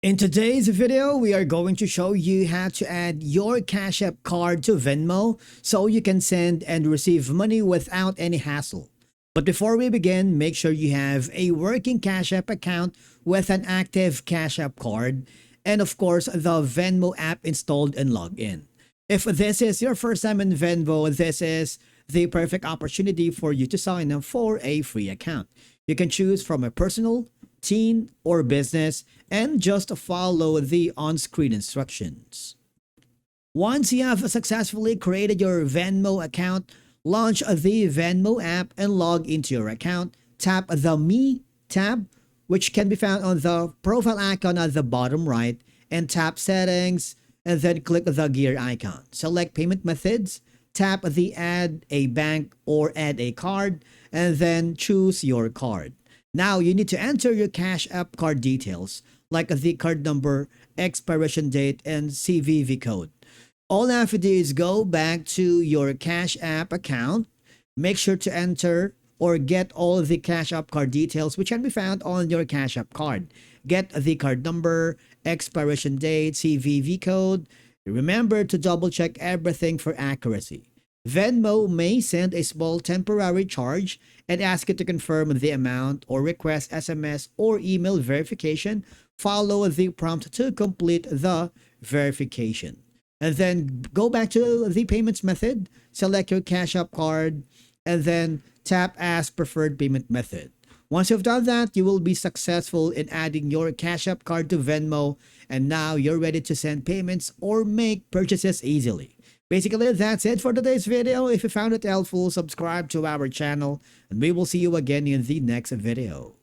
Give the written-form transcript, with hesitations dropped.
In today's video, we are going to show you how to add your Cash App card to Venmo so you can send and receive money without any hassle. But before we begin, make sure you have a working Cash App account with an active Cash App card and of course the Venmo app installed and logged in. If this is your first time in Venmo, this is the perfect opportunity for you to sign up for a free account. You can choose from a personal, teen, or business and just follow the on-screen instructions. Once you have successfully created your Venmo account, launch the Venmo app and log into your account. Tap the Me tab, which can be found on the profile icon at the bottom right, and tap Settings, and then click the gear icon. Select Payment Methods, tap the Add a Bank or Add a Card, and then choose your card. Now you need to enter your Cash App card details like the card number, expiration date, and CVV code. All you have to do is go back to your Cash App account, make sure to enter or get all of the Cash App card details which can be found on your Cash App card. Get the card number, expiration date, CVV code. Remember to double check everything for accuracy. Venmo may send a small temporary charge and ask you to confirm the amount or request SMS or email verification. Follow the prompt to complete the verification. And then go back to the payments method, select your Cash App card, and then tap as preferred payment method. Once you've done that, you will be successful in adding your Cash App card to Venmo, and now you're ready to send payments or make purchases easily. Basically, that's it for today's video. If you found it helpful, subscribe to our channel, and we will see you again in the next video.